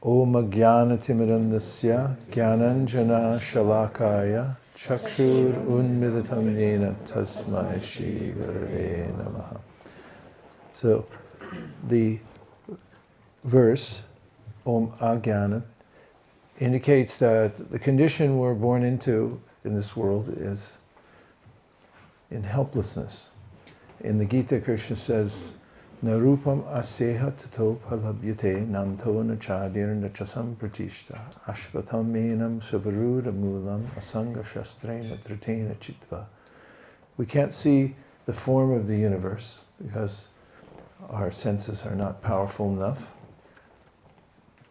Om Jnanatimidandasya Jnananjana Shalakaya Chakshur Unmilitam Yena Tasmai Shri Gurave Namaha. So the verse, Om Ajnana, indicates that the condition we're born into in this world is in helplessness. In the Gita, Krishna says, Narupam aseha tato palabhyate nanto nachadir nachasam pratishta ashvatam menam savaruda mulam asanga shastrena dritena chitva. We can't see the form of the universe because our senses are not powerful enough.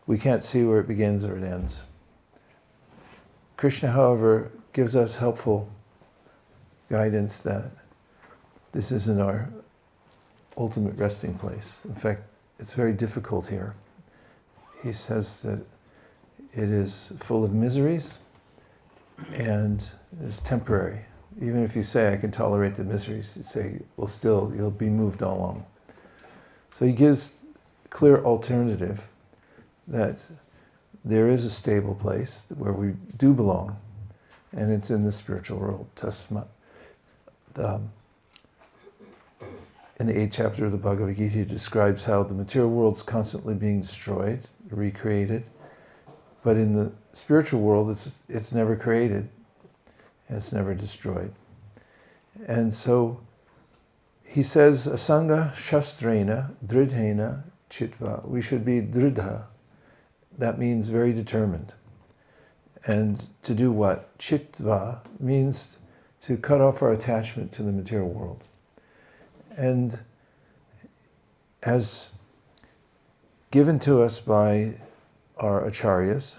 We can't see where it begins or it ends. Krishna, however, gives us helpful guidance that this isn't our ultimate resting place. In fact, it's very difficult here. He says that it is full of miseries and is temporary. Even if you say, I can tolerate the miseries, you say, well, still, you'll be moved along. So he gives a clear alternative that there is a stable place where we do belong, and it's in the spiritual world. Tasmat. In the 8th chapter of the Bhagavad Gita, he describes how the material world's constantly being destroyed, recreated, but in the spiritual world, it's never created, and it's never destroyed. And so he says, Asanga shastrena dridhena chitva. We should be dridha. That means very determined. And to do what? Chitva means to cut off our attachment to the material world. And as given to us by our acharyas,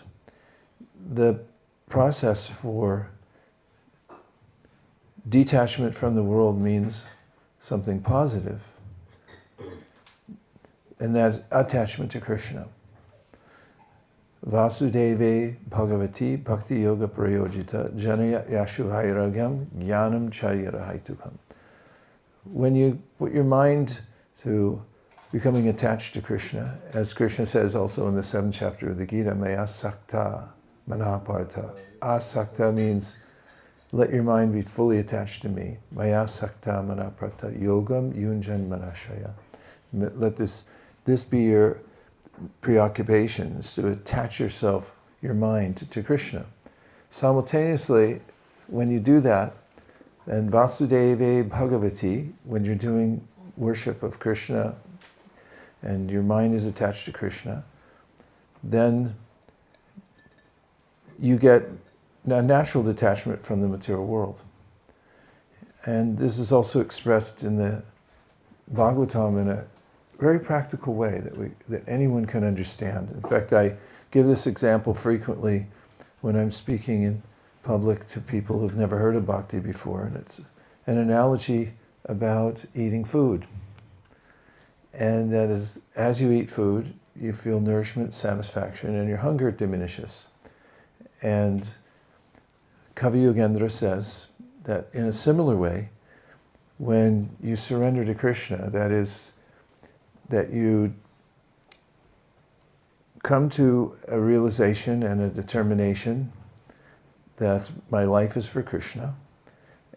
the process for detachment from the world means something positive, and that's attachment to Krishna. Vasudeve Bhagavati Bhakti Yoga Prayojita Janaya Yashuvairagam Jnanam Chayara Haitukam. When you put your mind to becoming attached to Krishna, as Krishna says also in the 7th chapter of the Gita, Maya Sakta Manaparta. Asakta means let your mind be fully attached to me. Maya Sakta Manaparta Yogam Yunjan Manashaya. Let this be your preoccupation, is to attach yourself, your mind to Krishna. Simultaneously, when you do that, and Vasudeve Bhagavati, when you're doing worship of Krishna and your mind is attached to Krishna, then you get a natural detachment from the material world. And this is also expressed in the Bhagavatam in a very practical way that anyone can understand. In fact, I give this example frequently when I'm speaking in public to people who've never heard of bhakti before, and it's an analogy about eating food. And that is, as you eat food, you feel nourishment, satisfaction, and your hunger diminishes. And Kavi Yogendra says that in a similar way, when you surrender to Krishna, that is, that you come to a realization and a determination that my life is for Krishna,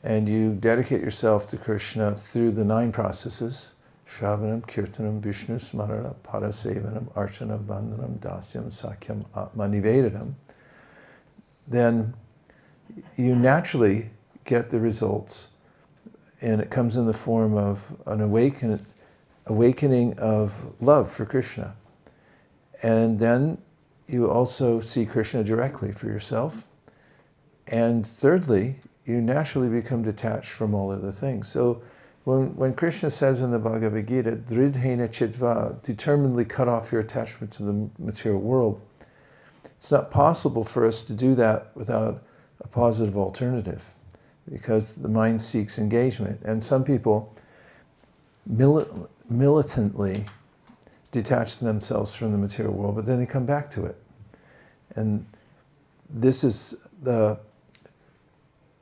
and you dedicate yourself to Krishna through the 9 processes, Shravanam, Kirtanam, Vishnu, Smarana, Parasevanam, Archanam, Vandanam, Dasyam, Sakyam, Atmanivedanam, then you naturally get the results, and it comes in the form of an awakening of love for Krishna. And then you also see Krishna directly for yourself. And thirdly, you naturally become detached from all other things. So when Krishna says in the Bhagavad Gita, Dridhena Chitva, determinedly cut off your attachment to the material world, it's not possible for us to do that without a positive alternative, because the mind seeks engagement. And some people militantly detach themselves from the material world, but then they come back to it. And this is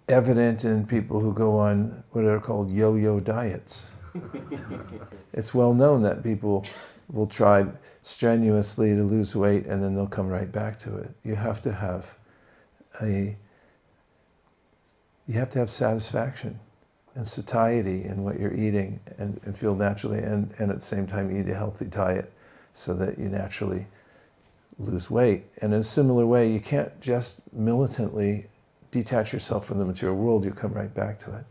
evident in people who go on what are called yo-yo diets. It's well known that people will try strenuously to lose weight and then they'll come right back to it. You have to have satisfaction and satiety in what you're eating and feel naturally, and at the same time eat a healthy diet so that you naturally lose weight. And in a similar way, you can't just militantly detach yourself from the material world, you come right back to it.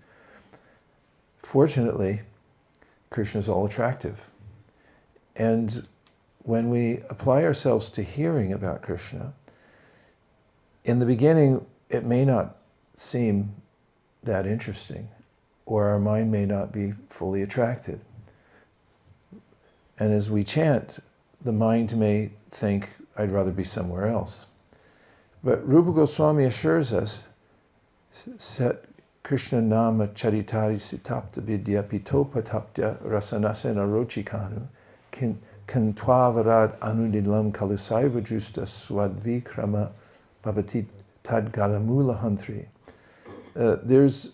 Fortunately, Krishna is all attractive. And when we apply ourselves to hearing about Krishna, in the beginning, it may not seem that interesting, or our mind may not be fully attracted. And as we chant, the mind may think, I'd rather be somewhere else. But Rupa Goswami assures us, Set Krishna nama charitari sitapta vidya pitopatapta rasanasena rochikanu kantvavarad anudilam kalusaiva justa swadvikrama bhavati tadgaramula hantri. There's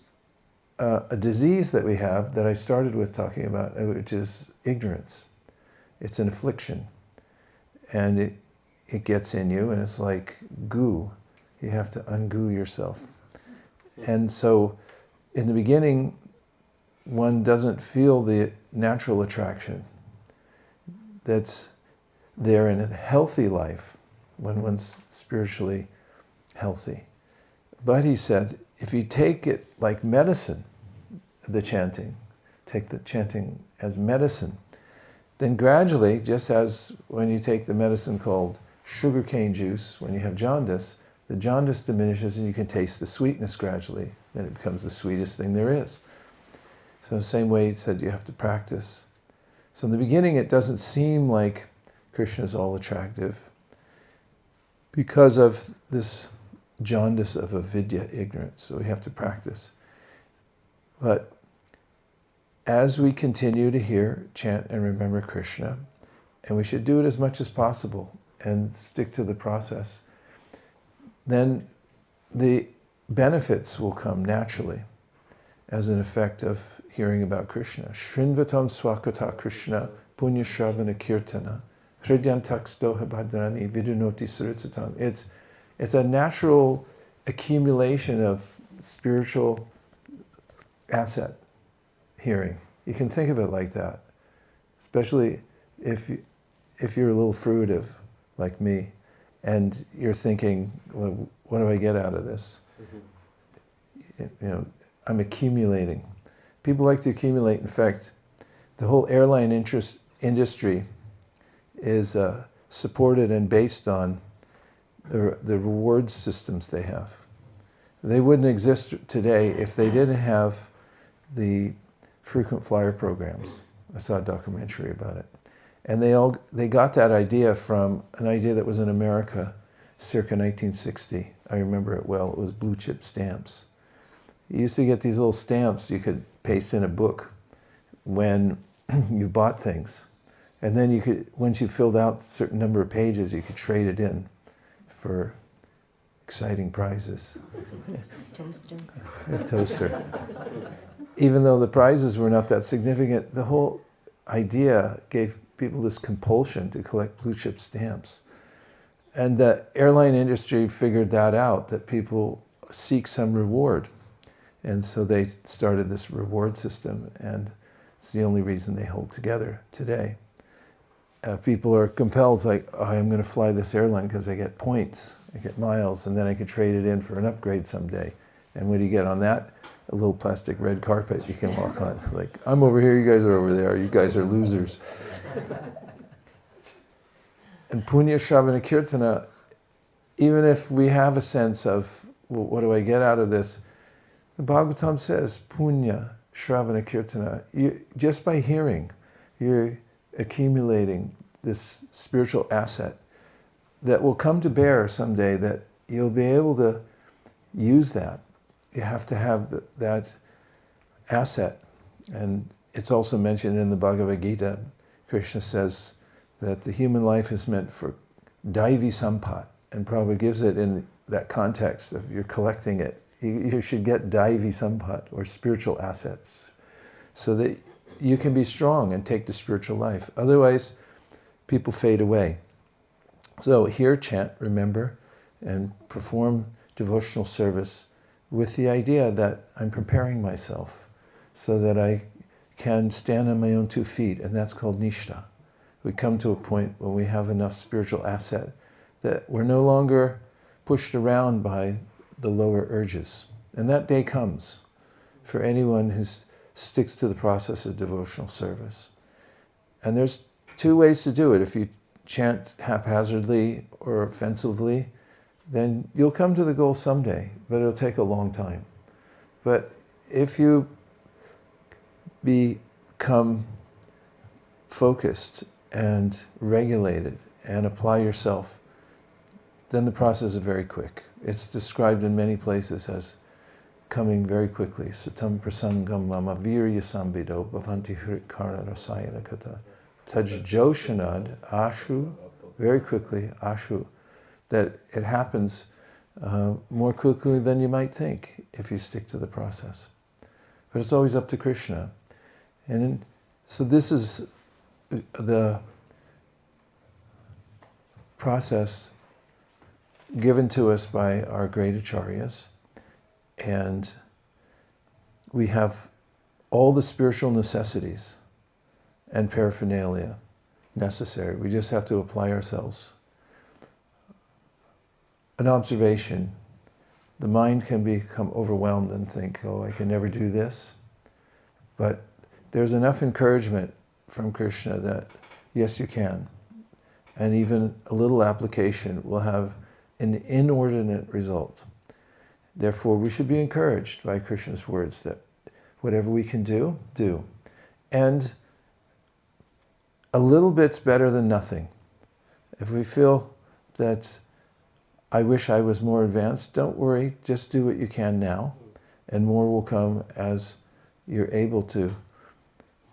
a disease that we have that I started with talking about, which is ignorance. It's an affliction. And it gets in you, and it's like goo. You have to ungoo yourself. And so, in the beginning, one doesn't feel the natural attraction that's there in a healthy life, when one's spiritually healthy. But he said, if you take it like medicine, the chanting, take the chanting as medicine, then gradually, just as when you take the medicine called sugarcane juice, when you have jaundice, the jaundice diminishes and you can taste the sweetness gradually. Then it becomes the sweetest thing there is. So the same way he said you have to practice. So in the beginning it doesn't seem like Krishna is all attractive because of this jaundice of avidya, ignorance. So we have to practice. But as we continue to hear, chant, and remember Krishna, and we should do it as much as possible and stick to the process, then the benefits will come naturally as an effect of hearing about Krishna. Shrinvatam swakata Krishna punya shravana kirtana hridyan takstoha bhadrani vidunoti saritatam. It's a natural accumulation of spiritual asset, hearing. You can think of it like that, especially if you're a little fruitive like me, and you're thinking, well, what do I get out of this? I'm accumulating. People like to accumulate. In fact, the whole airline industry is supported and based on the reward systems they have. They wouldn't exist today if they didn't have the frequent flyer programs. I saw a documentary about it. And they got that idea from an idea that was in America circa 1960. I remember it well. It was blue chip stamps. You used to get these little stamps you could paste in a book when you bought things. And then you could, once you filled out a certain number of pages, you could trade it in for exciting prizes. Toaster. A toaster. Even though the prizes were not that significant, the whole idea gave people this compulsion to collect blue chip stamps. And the airline industry figured that out, that people seek some reward. And so they started this reward system, and it's the only reason they hold together today. People are compelled, like, oh, I'm going to fly this airline because I get points, I get miles, and then I can trade it in for an upgrade someday. And what do you get on that? A little plastic red carpet you can walk on. Like, I'm over here, you guys are over there, you guys are losers. And punya shravana kirtana, even if we have a sense of, well, what do I get out of this? The Bhagavatam says, punya shravana kirtana. Just by hearing, you're accumulating this spiritual asset that will come to bear someday, that you'll be able to use that. You have to have that asset. And it's also mentioned in the Bhagavad Gita. Krishna says that the human life is meant for daivi sampat, and Prabhupada gives it in that context of you're collecting it. You should get daivi sampat, or spiritual assets, so that you can be strong and take the spiritual life. Otherwise, people fade away. So hear, chant, remember, and perform devotional service with the idea that I'm preparing myself so that I can stand on my own 2 feet, and that's called nishtha. We come to a point when we have enough spiritual asset that we're no longer pushed around by the lower urges. And that day comes for anyone who sticks to the process of devotional service. And there's 2 ways to do it. If you chant haphazardly or offensively, then you'll come to the goal someday, but it'll take a long time. But if you become focused and regulated and apply yourself, then the process is very quick. It's described in many places as coming very quickly. Satam prasangam mama virya sambido bhavanti hrikarna rasayana kata. Tajjoshanad ashu, very quickly, ashu, that it happens more quickly than you might think if you stick to the process. But it's always up to Krishna. And so this is the process given to us by our great acharyas, and we have all the spiritual necessities and paraphernalia necessary. We just have to apply ourselves. An observation: the mind can become overwhelmed and think, oh, I can never do this. But there's enough encouragement from Krishna that, yes, you can. And even a little application will have an inordinate result. Therefore, we should be encouraged by Krishna's words that whatever we can do, do. And a little bit's better than nothing. If we feel that I wish I was more advanced, don't worry, just do what you can now, and more will come as you're able to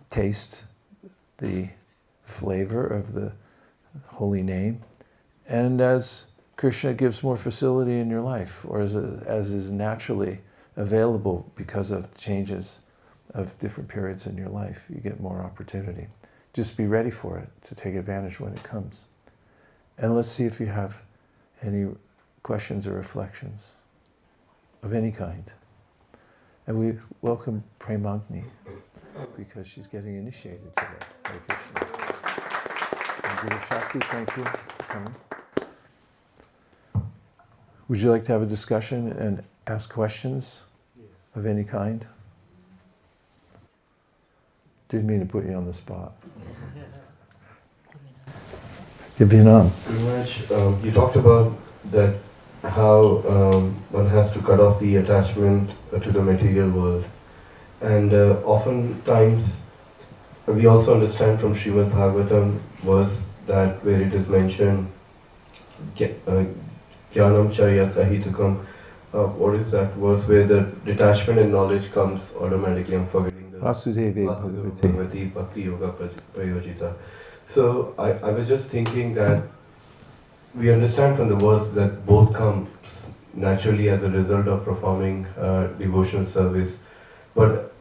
taste the flavor of the holy name, and as Krishna gives more facility in your life, or as is naturally available because of changes of different periods in your life, you get more opportunity. Just be ready for it, to take advantage when it comes. And let's see if you have any questions or reflections of any kind. And we welcome Premagni, because she's getting initiated today. Hare Krishna. And Guru Shakti, thank you for coming. Would you like to have a discussion and ask questions of any kind? Didn't mean to put you on the spot. Divinam. You talked about that how one has to cut off the attachment to the material world. And oftentimes, we also understand from Srimad Bhagavatam verse that where it is mentioned, Jnanam cha yat ahitukam, what is that verse where the detachment and knowledge comes automatically? I'm forgetting the Vasudeve Bhagavati Bhakti Yoga Prayojita. So I was just thinking that we understand from the verse that both comes naturally as a result of performing devotional service, but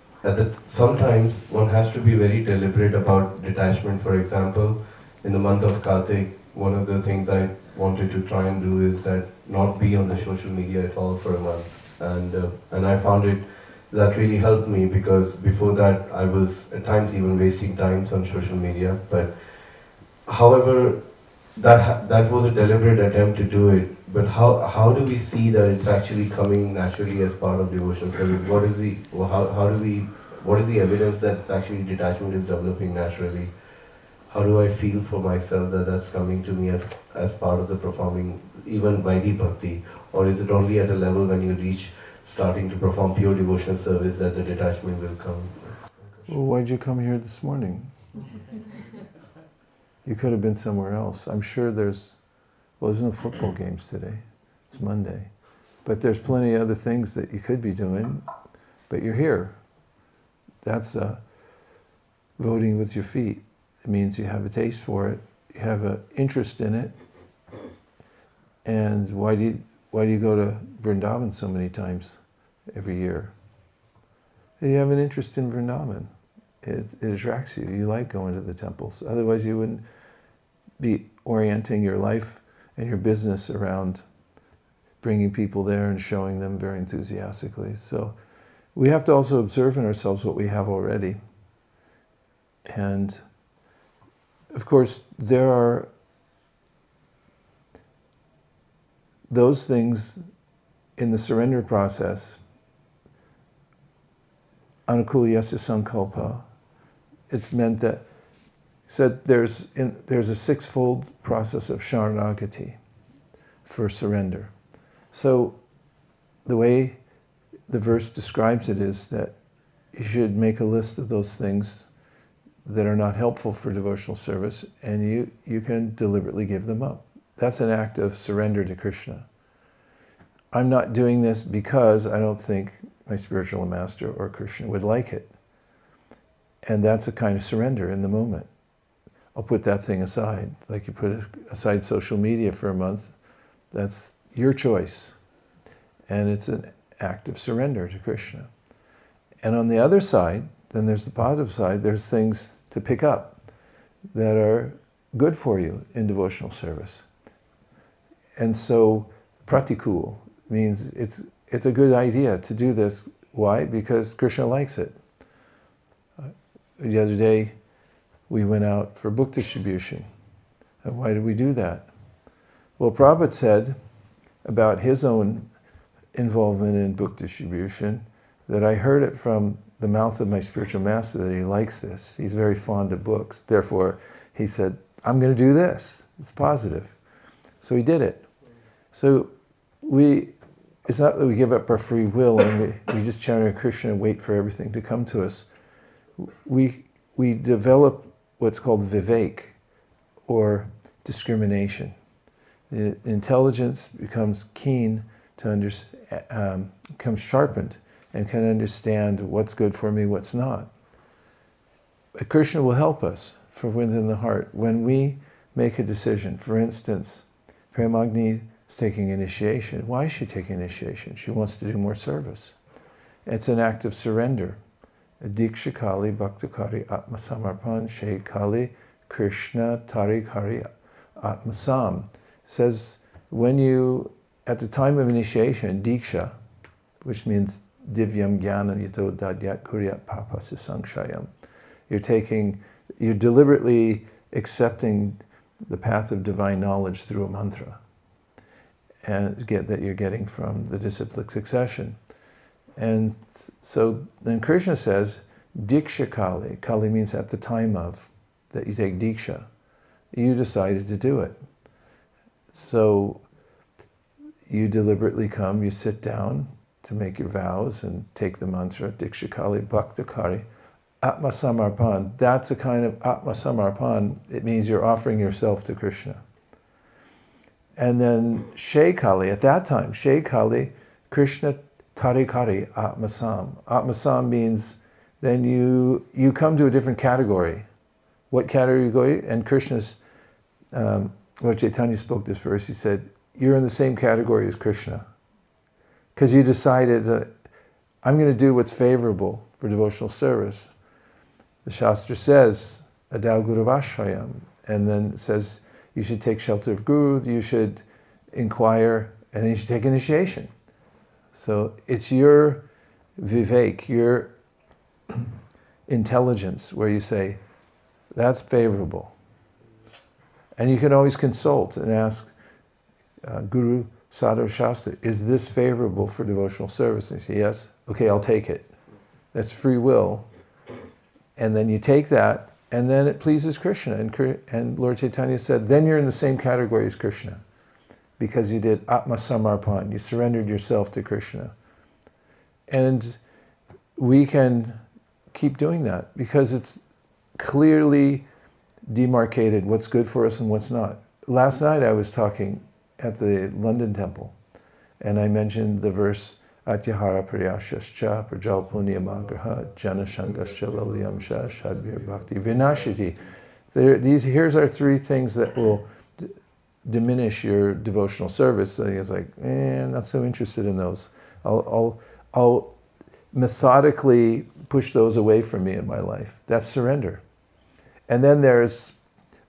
sometimes one has to be very deliberate about detachment. For example, in the month of Kartik, one of the things I wanted to try and do is that not be on the social media at all for a month, and I found it that really helped me, because before that I was at times even wasting times on social media. But however, that was a deliberate attempt to do it. But how do we see that it's actually coming naturally as part of devotional service? What is the evidence that it's actually detachment is developing naturally? How do I feel for myself that that's coming to me as part of the performing even Vaidhi Bhakti? Or is it only at a level when you reach starting to perform pure devotional service that the detachment will come? Well, why'd you come here this morning? You could have been somewhere else. I'm sure there's no football games today. It's Monday. But there's plenty of other things that you could be doing, but you're here. That's voting with your feet. It means you have a taste for it, you have an interest in it. And why do you go to Vrindavan so many times every year? You have an interest in Vrindavan. It attracts you. You like going to the temples. Otherwise you wouldn't be orienting your life and your business around bringing people there and showing them very enthusiastically. So we have to also observe in ourselves what we have already. And of course, there are those things in the surrender process, anukula yasya sankalpa. It's meant that there's a sixfold process of sharanagati for surrender. So the way the verse describes it is that you should make a list of those things that are not helpful for devotional service, and you can deliberately give them up. That's an act of surrender to Krishna. I'm not doing this because I don't think my spiritual master or Krishna would like it. And that's a kind of surrender in the moment. I'll put that thing aside. Like you put aside social media for a month, that's your choice. And it's an act of surrender to Krishna. And on the other side, then there's the positive side, there's things to pick up that are good for you in devotional service. And so pratikul means it's a good idea to do this. Why? Because Krishna likes it. The other day, we went out for book distribution. And why did we do that? Well, Prabhupada said about his own involvement in book distribution that I heard it from the mouth of my spiritual master that he likes this. He's very fond of books. Therefore, he said, I'm going to do this. It's positive. So he did it. So it's not that we give up our free will and we just chant Hare Krishna and wait for everything to come to us. We develop what's called vivek, or discrimination. The intelligence becomes keen to becomes sharpened and can understand what's good for me, what's not. But Krishna will help us from within the heart when we make a decision. For instance, Premagni is taking initiation. Why is she taking initiation? She wants to do more service. It's an act of surrender. Diksha Kali Bhaktakari Atma Samarpan Shai Kali Krishna Tarikari Atma Sam says when you, at the time of initiation, Diksha, which means Divyam Jnanam Yato Dadyat Kuryat Papasya Sankshayam, you're deliberately accepting the path of divine knowledge through a mantra and that you're getting from the disciplic succession. And so then Krishna says, Diksha Kali. Kali means at the time of, that you take Diksha. You decided to do it. So you deliberately come, you sit down to make your vows and take the mantra, Diksha Kali Bhaktakari, Atma Samarpan. That's a kind of Atma Samarpan. It means you're offering yourself to Krishna. And then Shai Kali, at that time, Shai Kali, Krishna Tarikari Atmasam. Atmasam means then you come to a different category. What category you go? And Krishna's, Lord Chaitanya spoke this verse, he said, you're in the same category as Krishna. Because you decided that I'm going to do what's favorable for devotional service. The Shastra says, Adau Guru Vashrayam, and then it says you should take shelter of Guru, you should inquire, and then you should take initiation. So it's your vivek, your intelligence, where you say, that's favorable. And you can always consult and ask Guru, Sadhu, Shastra, is this favorable for devotional service? And you say, yes, okay, I'll take it. That's free will. And then you take that, and then it pleases Krishna. And Lord Chaitanya said, then you're in the same category as Krishna, because you did Atma Samarpan, you surrendered yourself to Krishna. And we can keep doing that, because it's clearly demarcated what's good for us and what's not. Last night I was talking at the London Temple, and I mentioned the verse, Atyahara Priyashascha Prajalpunyamagraha Janashangascha Lalyamsha Shadvir Bhakti Vinashiti. Here's our three things that will diminish your devotional service. And he's like, I'm not so interested in those. I'll methodically push those away from me in my life. That's surrender. And then there's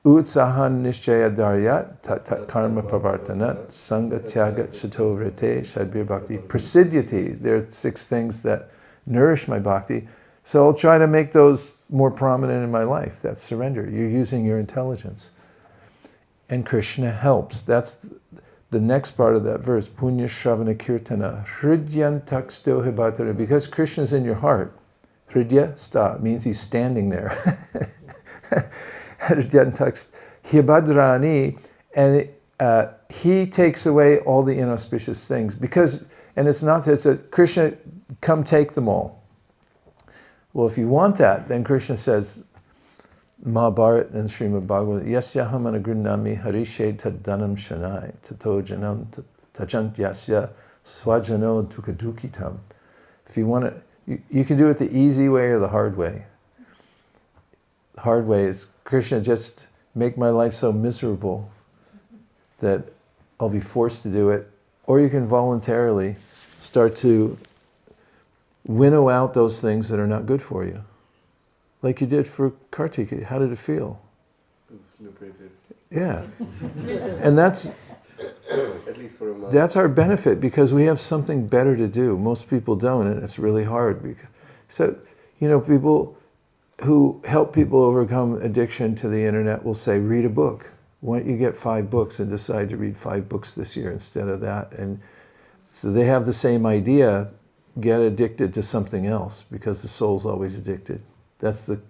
Utsahan nishchaya daryat tat karma pravartanat sangha tyagat sato vrite shadbir bhakti prasidyati. There are 6 things that nourish my bhakti. So I'll try to make those more prominent in my life. That's surrender. You're using your intelligence. And Krishna helps. That's the next part of that verse. Punya Shravana Kirtana. Hridyantak stohibatara. Because Krishna's in your heart. Hridya sta means he's standing there. Hridyantak hibadrani. And he takes away all the inauspicious things. Because, and it's not that it's a Krishna, come take them all. Well, if you want that, then Krishna says, Mahabharat and Srimad Bhagavatam, Yasyaham anagrunnami harishe taddanam shanai tato janam tajant yasya swajano dukadukitam. If you want to, you can do it the easy way or the hard way. The hard way is, Krishna, just make my life so miserable that I'll be forced to do it. Or you can voluntarily start to winnow out those things that are not good for you. Like you did for Kartik. How did it feel? It's liberated. Yeah. And that's, at least for a month. That's our benefit, because we have something better to do. Most people don't, and it's really hard. So, people who help people overcome addiction to the internet will say, read a book. Why don't you get 5 books and decide to read 5 books this year instead of that? And so they have the same idea, get addicted to something else, because the soul's always addicted. That's the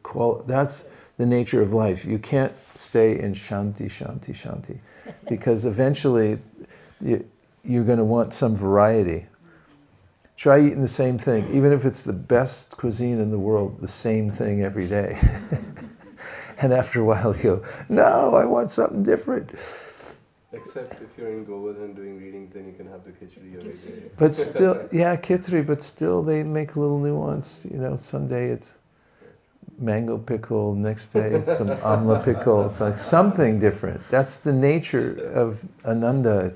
nature of life. You can't stay in shanti, shanti, shanti, because eventually you're going to want some variety. Try eating the same thing, even if it's the best cuisine in the world, the same thing every day. And after a while you go, no, I want something different. Except if you're in Govardhan doing readings, then you can have the khichdi every day. But still, yeah, khichdi, but still they make a little nuance. Someday it's mango pickle, next day it's some amla pickle. It's like something different. That's the nature of Ananda.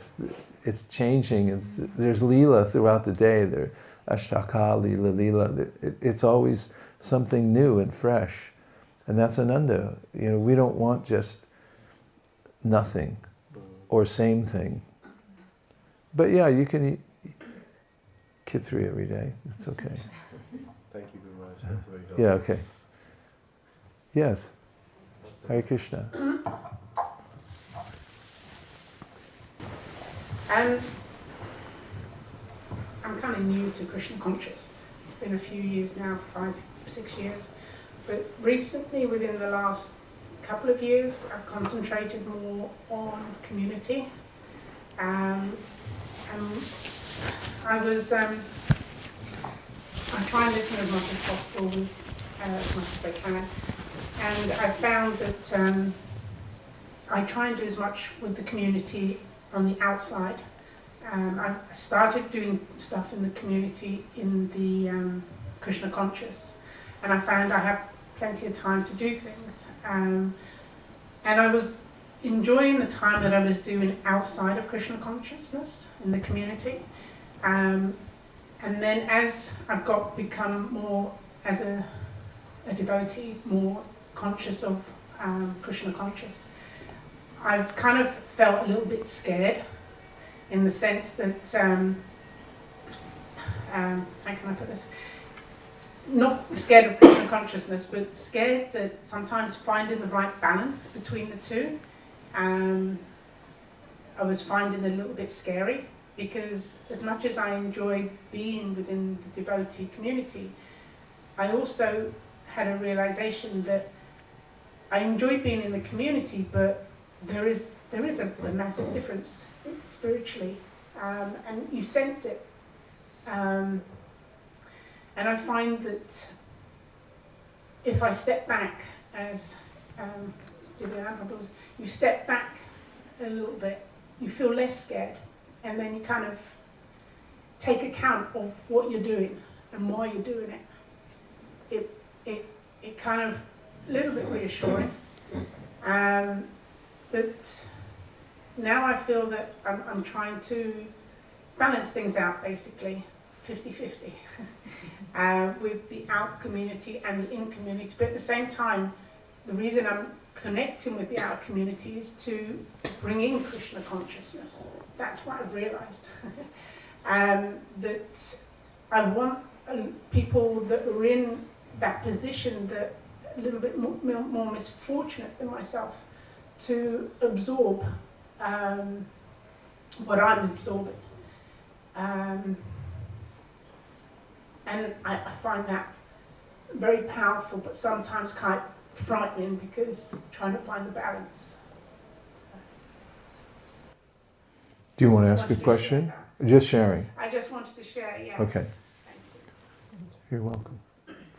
It's changing. There's leela throughout the day. There, ashtaka, leela. It's always something new and fresh. And that's Ananda. We don't want just nothing or same thing. But yeah, you can eat khichdi every day. It's okay. Thank you very much. That's very helpful. Yeah, okay. Yes. Hare Krishna. I'm kind of new to Krishna conscious. It's been a few years now, 5, 6 years. But recently, within the last couple of years, I've concentrated more on community. And I try and listen as much as possible, as much as I can. And I found that I try and do as much with the community on the outside. I started doing stuff in the community in the Krishna conscious, and I found I have plenty of time to do things. And I was enjoying the time that I was doing outside of Krishna consciousness in the community. And then as I've become more, as a devotee, more conscious of Krishna conscious, I've kind of felt a little bit scared, in the sense that, how can I put this? Not scared of Krishna consciousness, but scared that sometimes finding the right balance between the two, I was finding a little bit scary, because as much as I enjoy being within the devotee community, I also had a realization that I enjoy being in the community, but there is a massive difference spiritually, and you sense it. And I find that if I step back, as you step back a little bit, you feel less scared, and then you kind of take account of what you're doing and why you're doing it. It kind of a little bit reassuring. But now I feel that I'm trying to balance things out, basically 50-50. With the out community and the in community, but at the same time, the reason I'm connecting with the outer community is to bring in Krishna consciousness. That's what I've realised. That I want people that are in that position, that a little bit more misfortunate than myself, to absorb what I'm absorbing. And I find that very powerful, but sometimes quite frightening, because trying to find the balance. Do you want to ask a question? Just sharing. I just wanted to share, yeah. Okay. Thank you. You're welcome.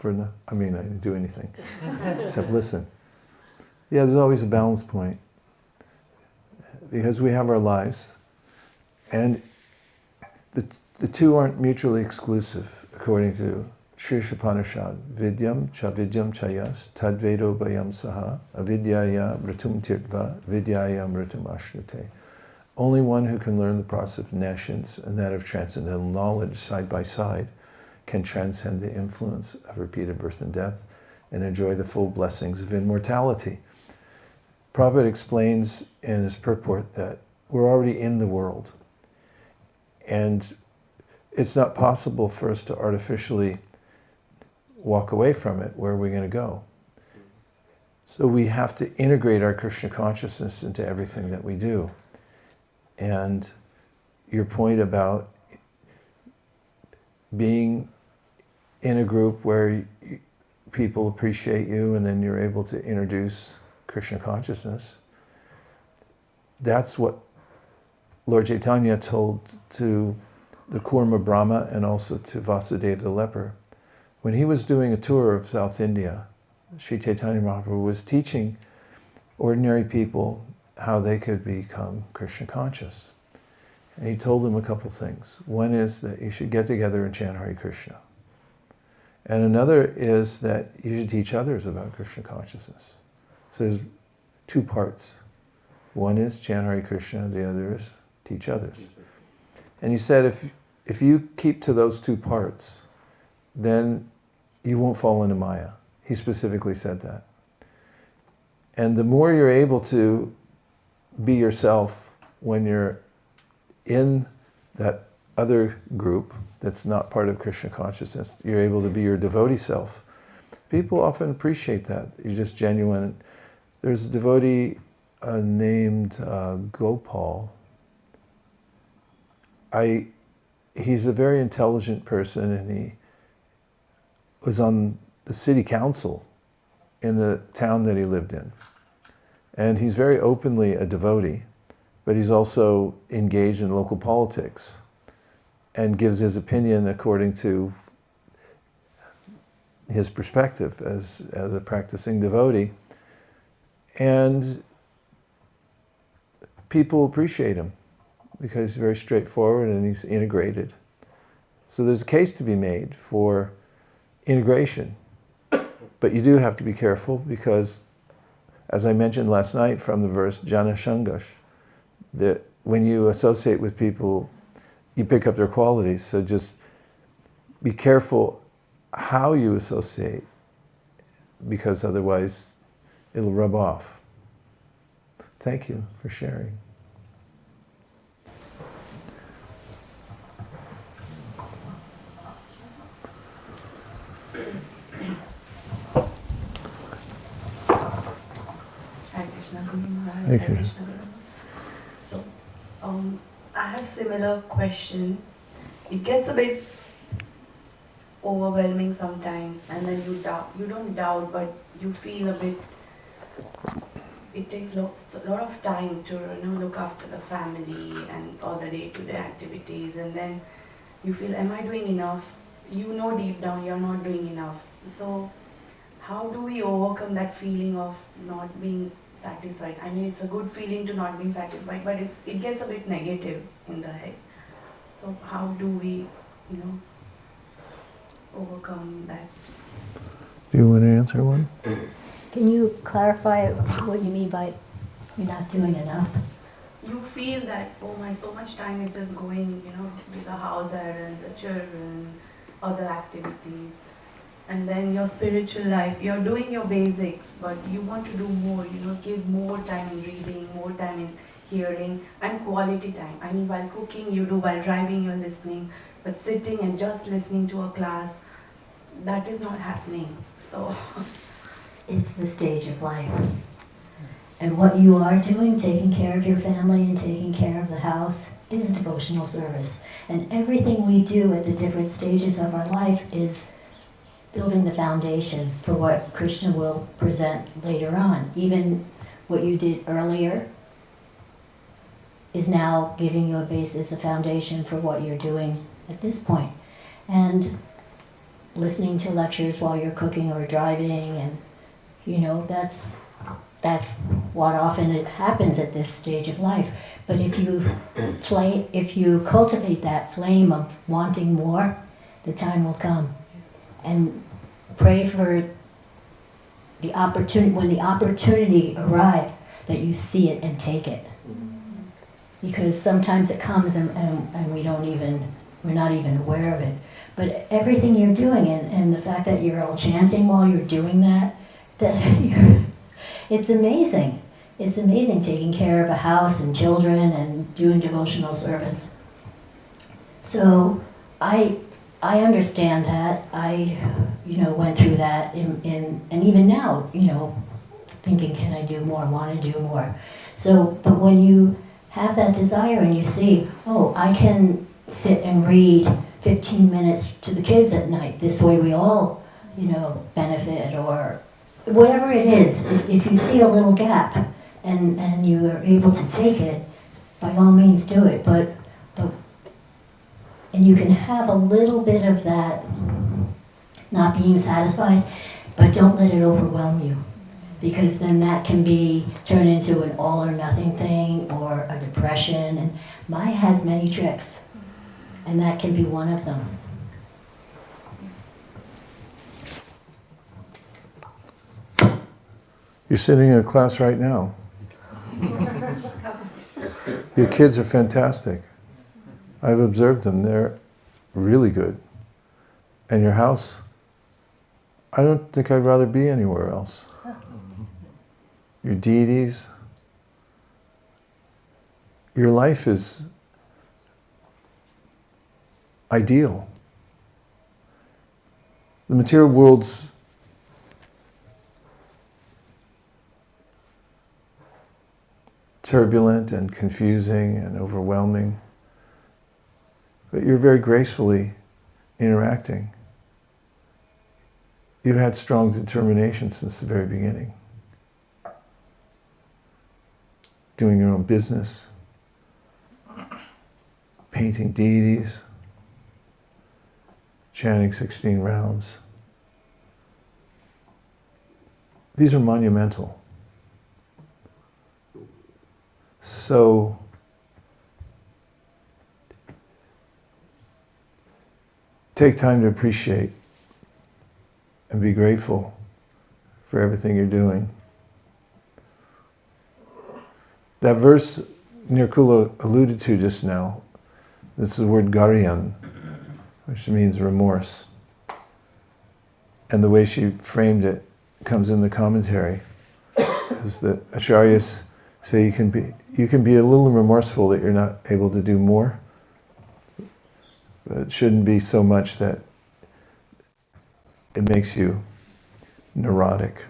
I didn't do anything except listen. Yeah, there's always a balance point, because we have our lives, and the two aren't mutually exclusive, according to Sri Upanishad. Vidyam chayas tadvedo bayam saha avidyaya mritum tirtva vidyaya mritum ashrute. Only one who can learn the process of nescience and that of transcendental knowledge side by side can transcend the influence of repeated birth and death and enjoy the full blessings of immortality. Prabhupada explains in his purport that we're already in the world, and it's not possible for us to artificially walk away from it. Where are we going to go? So we have to integrate our Krishna consciousness into everything that we do. And your point about being in a group where people appreciate you and then you're able to introduce Krishna consciousness, that's what Lord Chaitanya told to the Kurma Brahma and also to Vasudeva the leper. When he was doing a tour of South India, Sri Chaitanya Mahaprabhu was teaching ordinary people how they could become Krishna conscious. And he told them a couple things. One is that you should get together and chant Hare Krishna. And another is that you should teach others about Krishna consciousness. So there's two parts. One is chant Hare Krishna, the other is teach others. And he said if you keep to those two parts, then you won't fall into Maya. He specifically said that. And the more you're able to be yourself when you're in that other group that's not part of Krishna consciousness, you're able to be your devotee self. People often appreciate that. You're just genuine. There's a devotee named Gopal. He's a very intelligent person, and he was on the city council in the town that he lived in. And he's very openly a devotee, but he's also engaged in local politics and gives his opinion according to his perspective as a practicing devotee. And people appreciate him because he's very straightforward and he's integrated. So there's a case to be made for integration. But you do have to be careful because, as I mentioned last night from the verse Jana Shangash, that when you associate with people, you pick up their qualities. So just be careful how you associate, because otherwise it'll rub off. Thank you for sharing. Thank you. So, I have similar question. It gets a bit overwhelming sometimes, and then you doubt. You don't doubt, but you feel a bit. It takes a lot of time to look after the family and all the day-to-day activities, and then you feel, am I doing enough? You know deep down you're not doing enough. So, how do we overcome that feeling of not being satisfied? I mean, it's a good feeling to not being satisfied, but it gets a bit negative in the head. So how do we, overcome that? Do you want to answer one? Can you clarify what you mean by you're not doing enough? You feel that, so much time is just going, with the house errands, the children, other activities. And then your spiritual life, you're doing your basics, but you want to do more, give more time in reading, more time in hearing, and quality time. I mean, while cooking you do, while driving you're listening, but sitting and just listening to a class, that is not happening. So It's the stage of life. And what you are doing, taking care of your family and taking care of the house, is devotional service. And everything we do at the different stages of our life is building the foundation for what Krishna will present later on. Even what you did earlier is now giving you a basis, a foundation for what you're doing at this point. And listening to lectures while you're cooking or driving, and that's what often it happens at this stage of life. But if you cultivate that flame of wanting more, the time will come. And pray for the opportunity, when the opportunity arrives, that you see it and take it. Because sometimes it comes and we're not even aware of it. But everything you're doing, and the fact that you're all chanting while you're doing that it's amazing. It's amazing, taking care of a house and children and doing devotional service. So I understand that. I went through that and even now, thinking, can I do more, want to do more. So, but when you have that desire and you see, oh, I can sit and read 15 minutes to the kids at night, this way we all, benefit, or whatever it is, if you see a little gap and you are able to take it, by all means do it, but and you can have a little bit of that not being satisfied, but don't let it overwhelm you, because then that can be turned into an all or nothing thing or a depression, and Maya has many tricks, and that can be one of them. You're sitting in a class right now. Your kids are fantastic. I've observed them. They're really good. And your house, I don't think I'd rather be anywhere else. Your deities, your life is ideal. The material world's turbulent and confusing and overwhelming, but you're very gracefully interacting. You've had strong determination since the very beginning. Doing your own business, painting deities, chanting 16 rounds. These are monumental. So, take time to appreciate and be grateful for everything you're doing. That verse Nirakula alluded to just now, that's the word garyan, which means remorse. And the way she framed it comes in the commentary, is that acharyas say you can be a little remorseful that you're not able to do more, but it shouldn't be so much that it makes you neurotic.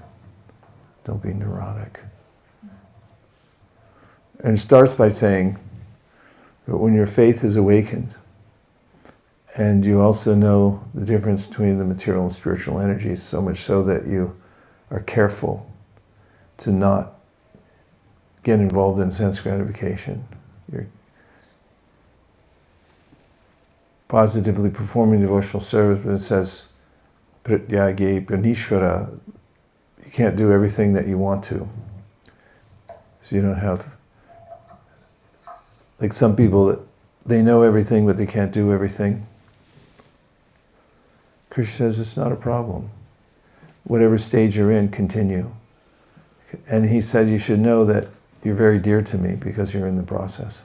Don't be neurotic. And it starts by saying that when your faith is awakened, and you also know the difference between the material and spiritual energies, so much so that you are careful to not get involved in sense gratification. You're positively performing devotional service, but it says, pratyage pranishvara, you can't do everything that you want to. So you don't have, like some people that they know everything but they can't do everything. Krishna says it's not a problem. Whatever stage you're in, continue. And he said you should know that you're very dear to me because you're in the process.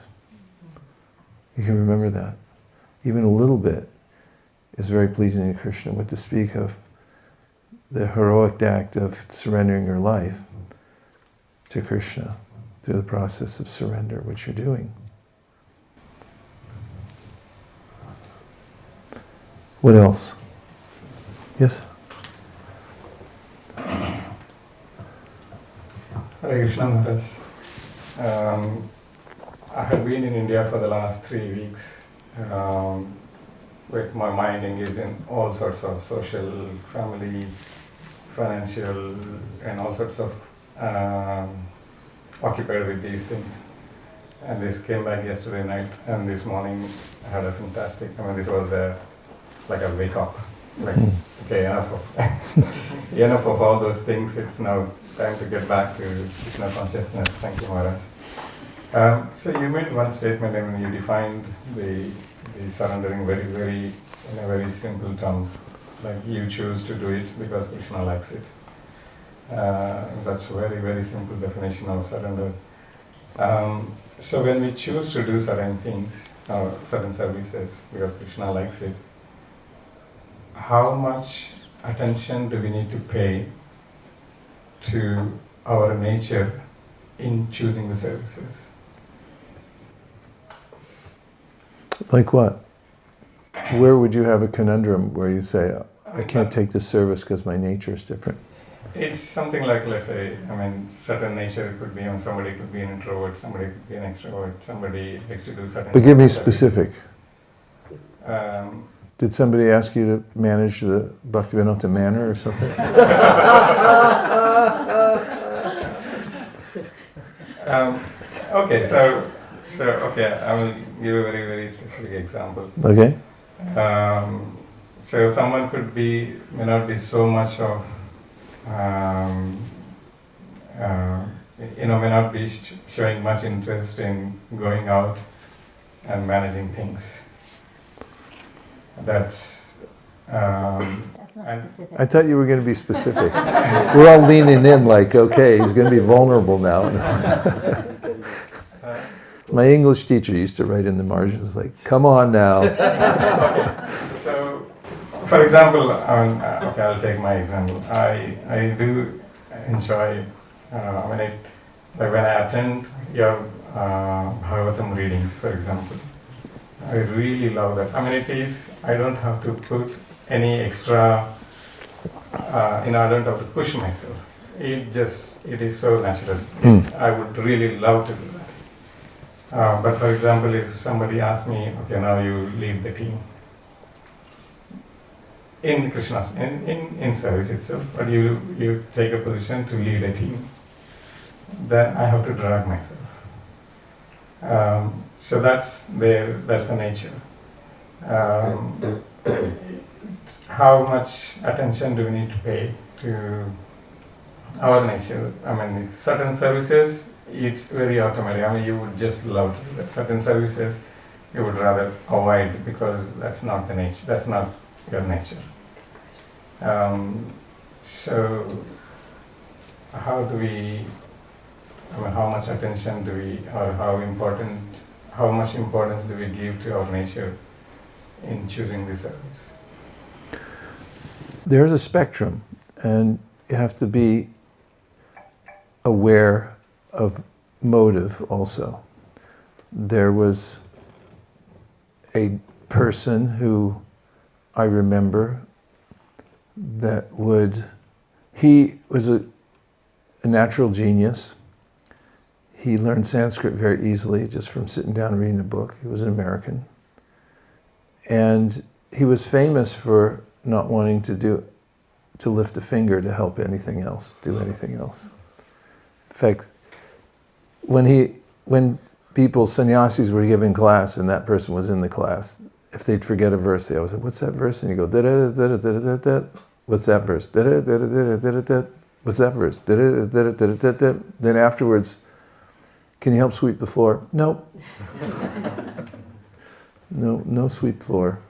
You can remember that. Even a little bit is very pleasing to Krishna. What to speak of the heroic act of surrendering your life to Krishna through the process of surrender, which you're doing. What else? Yes? Hare Krishna Maharaj. I have been in India for the last 3 weeks, with my mind engaged in all sorts of social, family, financial, and all sorts of occupied with these things. And this came back yesterday night, and this morning I had a fantastic, this was like a wake up. Like, okay, enough of, enough of all those things, it's now time to get back to Krishna consciousness. Thank you, Maharaj. So you made one statement, you defined the surrendering in a very simple terms, like you choose to do it because Krishna likes it. That's a very, very simple definition of surrender. So when we choose to do certain things, certain services, because Krishna likes it, how much attention do we need to pay to our nature in choosing the services? Like what? Where would you have a conundrum where you say, I can't take this service because my nature is different? It's something like, let's say, certain nature could be, somebody could be an introvert, somebody could be an extrovert, somebody likes to do certain... But give me services. specific. Did somebody ask you to manage the Bhaktivedanta Manor or something? Okay, so I will give a very, very specific example. Okay. So someone may not be so much of, may not be showing much interest in going out and managing things. That's not specific. I thought you were going to be specific. We're all leaning in like, okay, he's going to be vulnerable now. My English teacher used to write in the margins like, come on now. Okay. So, for example, I'll take my example. I do enjoy, like when I attend your Bhagavatam readings, for example. I really love that. I don't have to put any extra, I don't have to push myself. It is so natural. I would really love to do that. But for example, if somebody asks me, okay, now you lead the team. In Krishna's, in service itself, but you take a position to lead a team, then I have to drag myself. So that's the nature. How much attention do we need to pay to our nature? Certain services, it's very automatic. You would just love to do that. Certain services, you would rather avoid because that's not the nature. That's not your nature. So how do we? How much attention do we, or how much importance do we give to our nature in choosing this service? There's a spectrum, and you have to be aware of motive also. There was a person who I remember that he was a natural genius. He learned Sanskrit very easily just from sitting down and reading a book. He was an American. And he was famous for not wanting to lift a finger to help anything else, do anything else. In fact, when sannyasis were giving class and that person was in the class, if they'd forget a verse, they always say, what's that verse? And you go, da-da-da-da-da-da-da-da. What's that verse? Da-da-da-da-da-da-da-da. What's that verse? Da-da-da-da-da-da-da. Then afterwards, can you help sweep the floor? Nope. No sweep floor.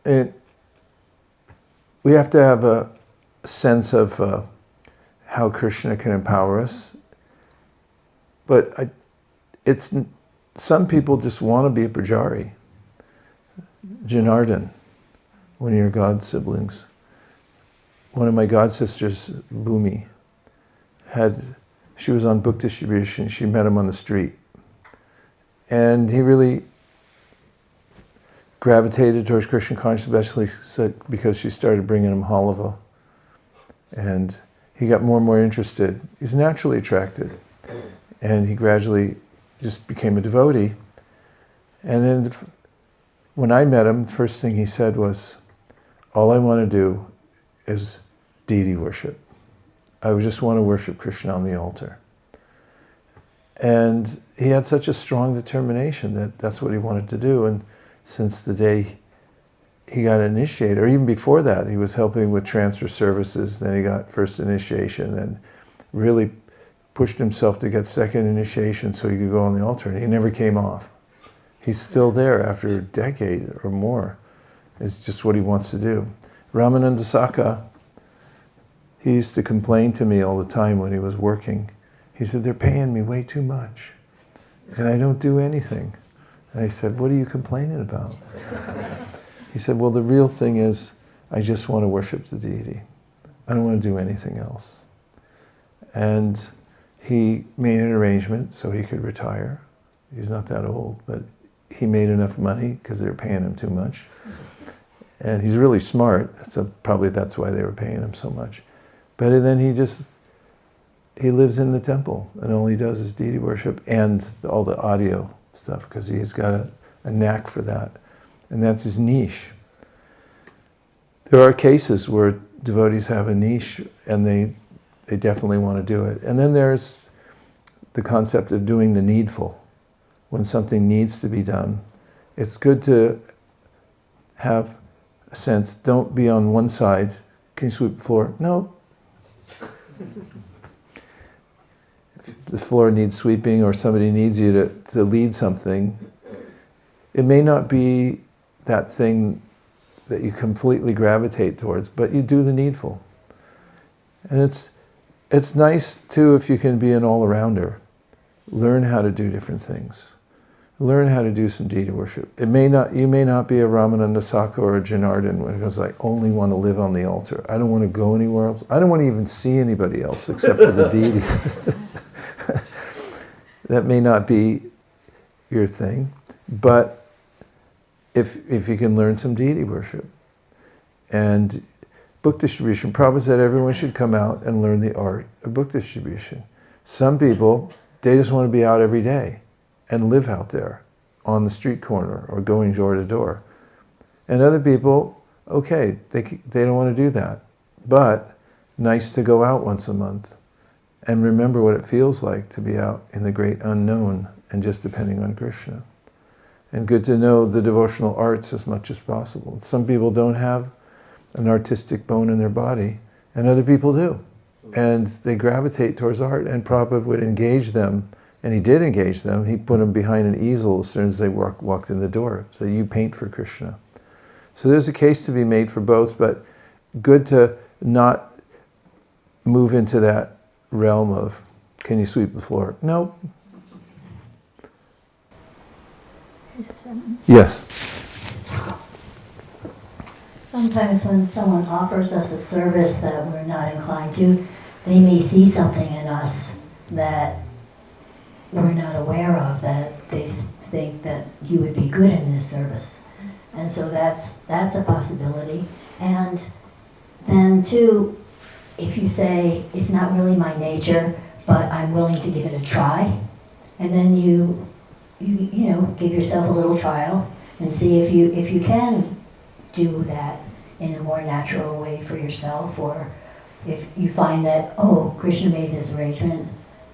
And we have to have a sense of how Krishna can empower us. But some people just want to be a Pujari. Janardhan. one of your god siblings. One of my god sisters, Bhumi, she was on book distribution. She met him on the street. And he really gravitated towards Krishna consciousness, especially because she started bringing him halava. And he got more and more interested. He's naturally attracted. And he gradually just became a devotee. And then when I met him, the first thing he said was, all I want to do is deity worship. I just want to worship Krishna on the altar. And he had such a strong determination that that's what he wanted to do. And since the day he got initiated, or even before that, he was helping with transfer services. Then he got first initiation and really pushed himself to get second initiation so he could go on the altar. And he never came off. He's still there after a decade or more. It's just what he wants to do. Ramananda Saka, he used to complain to me all the time when he was working. He said, they're paying me way too much, and I don't do anything. And I said, what are you complaining about? He said, well, the real thing is, I just want to worship the deity. I don't want to do anything else. And he made an arrangement so he could retire. He's not that old, but he made enough money because they were paying him too much. And he's really smart, so probably that's why they were paying him so much. But then he lives in the temple, and all he does is deity worship and all the audio stuff, because he's got a knack for that. And that's his niche. There are cases where devotees have a niche, and they definitely want to do it. And then there's the concept of doing the needful. When something needs to be done, it's good to have a sense, don't be on one side. Can you sweep the floor? No. The floor needs sweeping, or somebody needs you to lead something. It may not be that thing that you completely gravitate towards, but you do the needful. And it's nice too if you can be an all-arounder. Learn how to do different things. Learn how to do some deity worship. You may not be a Ramananda Saka or a Janardhan because I only want to live on the altar. I don't want to go anywhere else. I don't want to even see anybody else except for the deities. That may not be your thing, but if you can learn some deity worship. And book distribution, Prabhupada said everyone should come out and learn the art of book distribution. Some people, they just want to be out every day and live out there on the street corner or going door to door. And other people, okay, they don't want to do that. But nice to go out once a month and remember what it feels like to be out in the great unknown and just depending on Krishna. And good to know the devotional arts as much as possible. Some people don't have an artistic bone in their body, and other people do. And they gravitate towards art, and Prabhupada would engage them, and he did engage them. He put them behind an easel as soon as they walked in the door. So you paint for Krishna. So there's a case to be made for both, but good to not move into that realm of, can you sweep the floor? No. Yes. Sometimes when someone offers us a service that we're not inclined to, they may see something in us that we're not aware of, that they think that you would be good in this service. And so that's a possibility. And then too, if you say, it's not really my nature, but I'm willing to give it a try, and then you give yourself a little trial and see if you can do that in a more natural way for yourself, or if you find that, oh, Krishna made this arrangement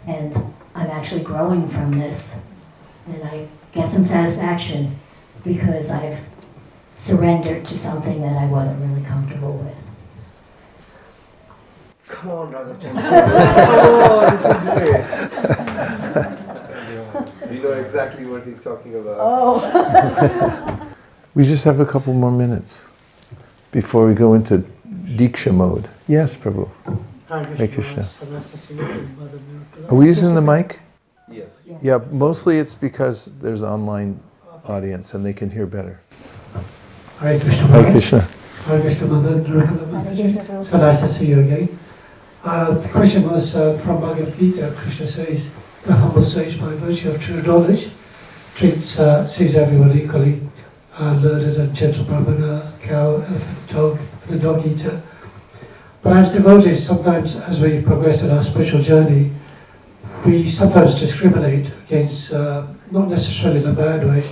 and I'm actually growing from this, and I get some satisfaction because I've surrendered to something that I wasn't really comfortable with. Come on, Radha Come on, you can do it. We know exactly what he's talking about. Oh. We just have a couple more minutes before we go into Diksha mode. Yes, Prabhu. Hare Krishna. Are we using the mic? Yes. Yeah, mostly it's because there's online audience and they can hear better. Hare Krishna. Hare Krishna. Hare Krishna, Mother, Nirakula. Hare Krishna, Prabhupada. So nice to see you again. The question was from Bhagavad Gita. Krishna says, the humble sage, by virtue of true knowledge, sees everyone equally, learned and gentle brahmana, cow, elephant, dog, and the dog eater. But as devotees, sometimes as we progress in our spiritual journey, we sometimes discriminate against, not necessarily in a bad way,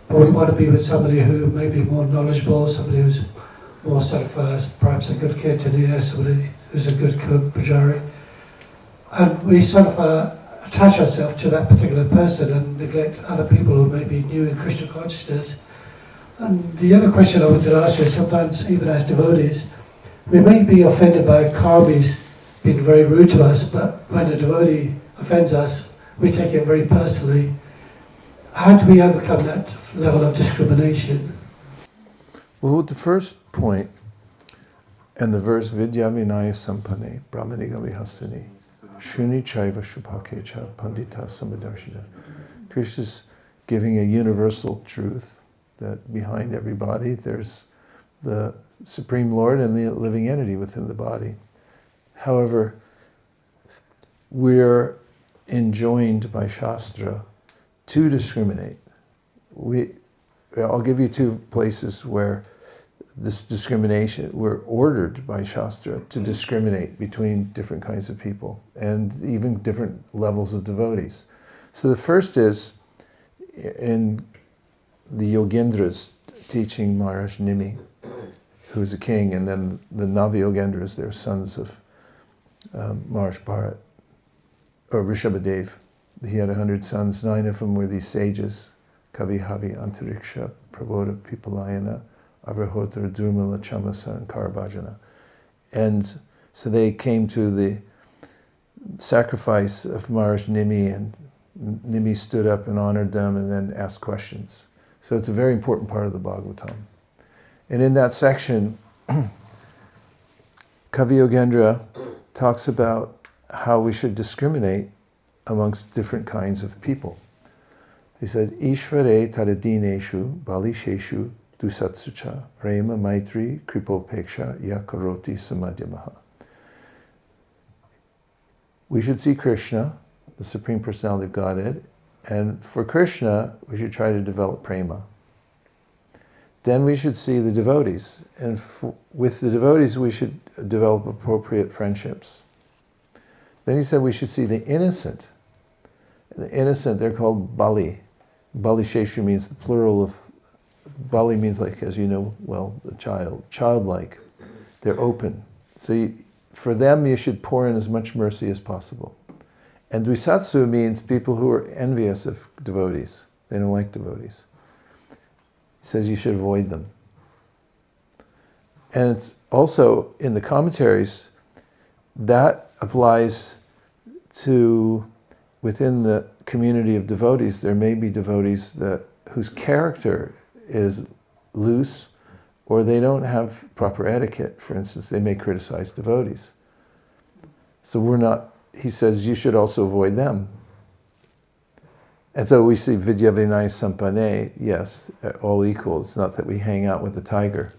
but we want to be with somebody who may be more knowledgeable, somebody who's more sort of perhaps a good kirtaniya, somebody who's a good cook, pujari. And we sort of attach ourselves to that particular person and neglect other people who may be new in Krishna consciousness. And the other question I wanted to ask you is, sometimes even as devotees, we may be offended by karmis being very rude to us, but when a devotee offends us, we take it very personally. How do we overcome that level of discrimination? Well, with the first point, and the verse Vidya Vinaya Sampane, Brahmaniga Vihasini, Shuni Chaiva Shupakecha, Pandita Samadarshina. Krishna's giving a universal truth that behind every body there's the Supreme Lord and the living entity within the body. However, we're enjoined by Shastra to discriminate. I'll give you two places where this discrimination, we're ordered by Shastra to discriminate between different kinds of people and even different levels of devotees. So the first is in the Yogendras teaching Maharaj Nimi, who's a king, and then the Navi-Yogendras, they're sons of Maharaj Bharat, or Rishabhadev. He had 100 sons, 9 of them were these sages, Kavi Havi Antariksha, Prabodha Pipalayana, Avrahotra, Durmala, Chamasa, and Karabhajana. And so they came to the sacrifice of Maharaj Nimi, and Nimi stood up and honored them and then asked questions. So it's a very important part of the Bhagavatam. And in that section, Kavi Yogendra talks about how we should discriminate amongst different kinds of people. He said, Ishvare taradineshu balisheshu dusatsucha prema maitri kripopeksha yakaroti samadhyamaha. We should see Krishna, the Supreme Personality of Godhead, and for Krishna, we should try to develop prema. Then we should see the devotees, and with the devotees we should develop appropriate friendships. Then he said we should see the innocent. The innocent, they're called Bali. Bali Sheshu means the plural of, Bali means, like, as you know well, the child, childlike. They're open. So for them you should pour in as much mercy as possible. And Dvisatsu means people who are envious of devotees. They don't like devotees. He says you should avoid them. And it's also in the commentaries, that applies to, within the community of devotees, there may be devotees whose character is loose, or they don't have proper etiquette. For instance, they may criticize devotees. So he says you should also avoid them. And so we see Vidya Vinaya Sampane, yes, all equal. It's not that we hang out with the tiger,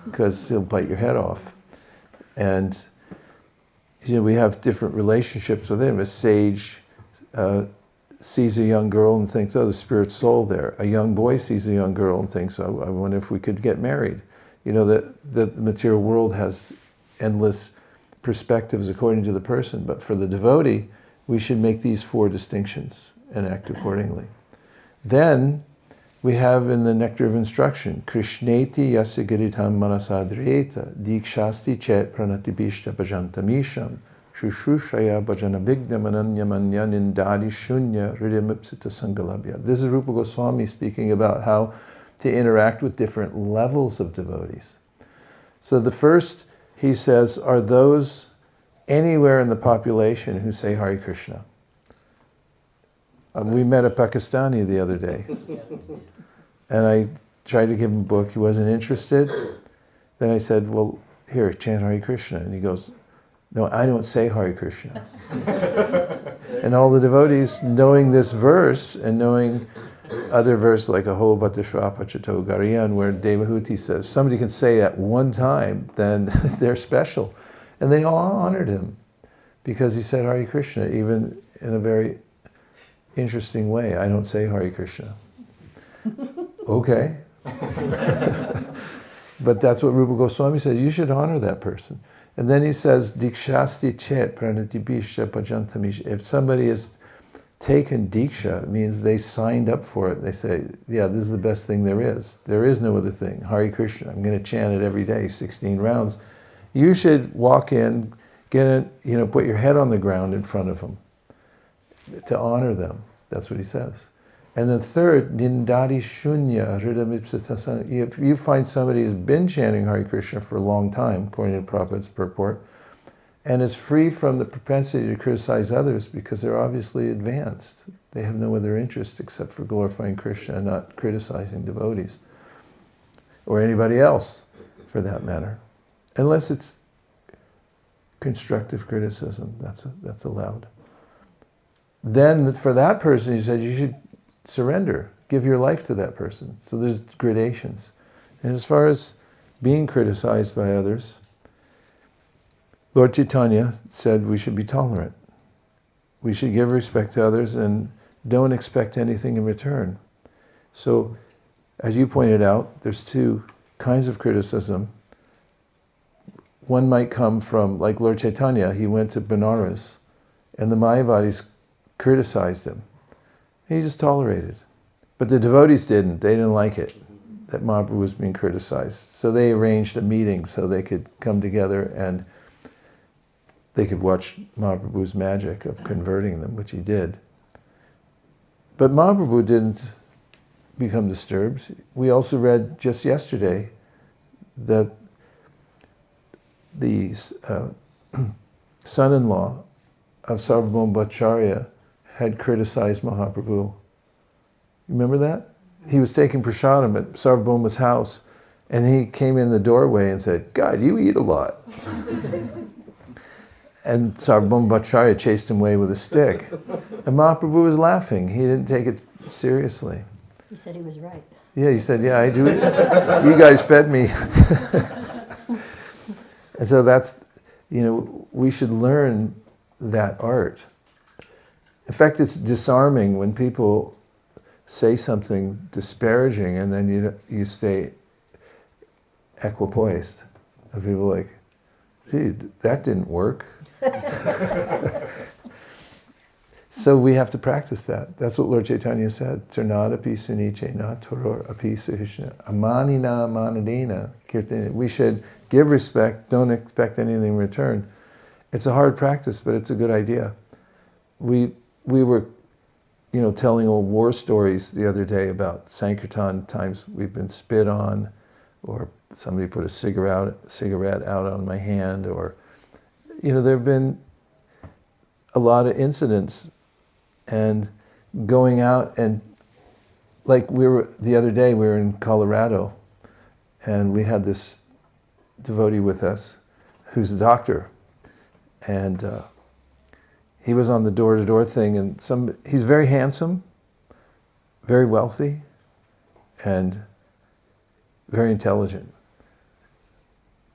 because he'll bite your head off. And we have different relationships with him. A sage sees a young girl and thinks, oh, the spirit soul there. A young boy sees a young girl and thinks, oh, I wonder if we could get married. The material world has endless perspectives according to the person, but for the devotee, we should make these 4 distinctions and act accordingly. Then we have in the Nectar of Instruction, Krishneti yasya giritam manasadriyeta dikshasti chet pranatibishta bhajantamisham shushushaya bhajana vignam ananyamanya nindadi shunya hridayamipsita sangalabhya. This is Rupa Goswami speaking about how to interact with different levels of devotees. So the first, he says, are those anywhere in the population who say Hare Krishna. We met a Pakistani the other day, and I tried to give him a book. He wasn't interested. Then I said, well, here, chant Hare Krishna. And he goes, no, I don't say Hare Krishna. And all the devotees, knowing this verse and knowing other verse like Aho Bhattashvapachato Gariyan, where Devahuti says, somebody can say at one time, then they're special. And they all honored him because he said Hare Krishna, even in a very interesting way. I don't say Hare Krishna. Okay. But that's what Rupa Goswami says. You should honor that person. And then he says, Dikshasti chet pranatibhisha bhajantamish. If somebody has taken Diksha, it means they signed up for it. They say, yeah, this is the best thing there is. There is no other thing. Hare Krishna. I'm going to chant it every day, 16 rounds. You should walk in, get it, put your head on the ground in front of them to honor them. That's what he says. And then third, nindadi shunya hridamipsatasan. If you find somebody who's been chanting Hare Krishna for a long time, according to Prabhupada's purport, and is free from the propensity to criticize others because they're obviously advanced. They have no other interest except for glorifying Krishna and not criticizing devotees. Or anybody else, for that matter. Unless it's constructive criticism, that's allowed. Then for that person, he said, you should surrender, give your life to that person. So there's gradations. And as far as being criticized by others, Lord Chaitanya said we should be tolerant. We should give respect to others and don't expect anything in return. So, as you pointed out, there's two kinds of criticism. One might come from, like Lord Chaitanya, he went to Benares, and the Mayavadis criticized him. He just tolerated. But the devotees didn't. They didn't like it, that Mahaprabhu was being criticized. So they arranged a meeting so they could come together and they could watch Mahaprabhu's magic of converting them, which he did. But Mahaprabhu didn't become disturbed. We also read just yesterday that the son-in-law of Sarvabhauma Bhattacharya had criticized Mahaprabhu. Remember that? He was taking prasadam at Sarvabhauma's house, and he came in the doorway and said, God, you eat a lot. And Sarvabhauma Bhattacharya chased him away with a stick. And Mahaprabhu was laughing. He didn't take it seriously. He said he was right. Yeah, he said, yeah, I do. You guys fed me. And so that's, we should learn that art. In fact, it's disarming when people say something disparaging and then you stay equipoised. And people are like, gee, that didn't work. So we have to practice that. That's what Lord Chaitanya said. Tarnada pisuniche na toror apisahishna amanina manadina kirtana. We should give respect, don't expect anything in return. It's a hard practice, but it's a good idea. We were, telling old war stories the other day about Sankirtan times we've been spit on, or somebody put a cigarette out on my hand, or, there have been a lot of incidents, and going out and, like the other day we were in Colorado, and we had this devotee with us who's a doctor, and he was on the door-to-door thing, and he's very handsome, very wealthy, and very intelligent.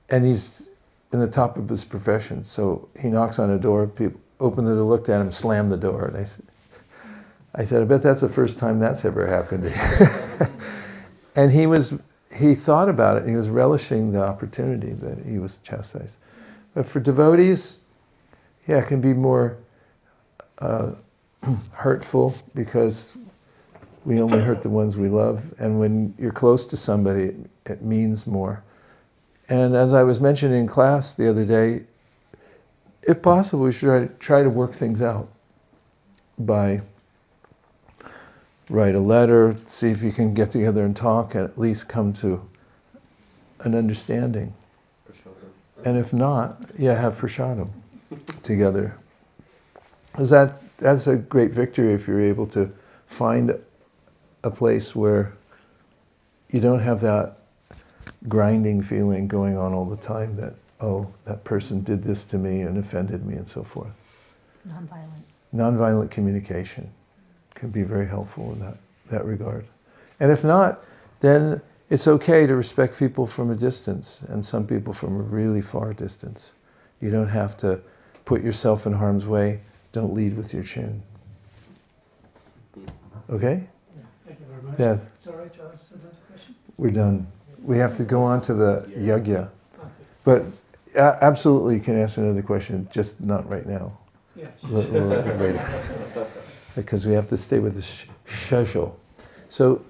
And he's in the top of his profession, so he knocks on a door, people open the door, looked at him, slammed the door, and I said, I bet that's the first time that's ever happened to you. And he thought about it, and he was relishing the opportunity that he was chastised. But for devotees, it can be more hurtful because we only hurt the ones we love, and when you're close to somebody, it means more. And as I was mentioning in class the other day, if possible, we should try to work things out by write a letter, see if you can get together and talk, and at least come to an understanding. And if not, have prasadam together. Because that's a great victory if you're able to find a place where you don't have that grinding feeling going on all the time that, oh, that person did this to me and offended me and so forth. Nonviolent. Nonviolent communication can be very helpful in that that regard. And if not, then it's okay to respect people from a distance and some people from a really far distance. You don't have to put yourself in harm's way. Don't lead with your chin. Okay? Thank you very much. Yeah, Sorry to ask another question. we're done. We have to go on to the yajna. But absolutely you can ask another question, just not right now. Yes. Later. Because we have to stay with the schedule. So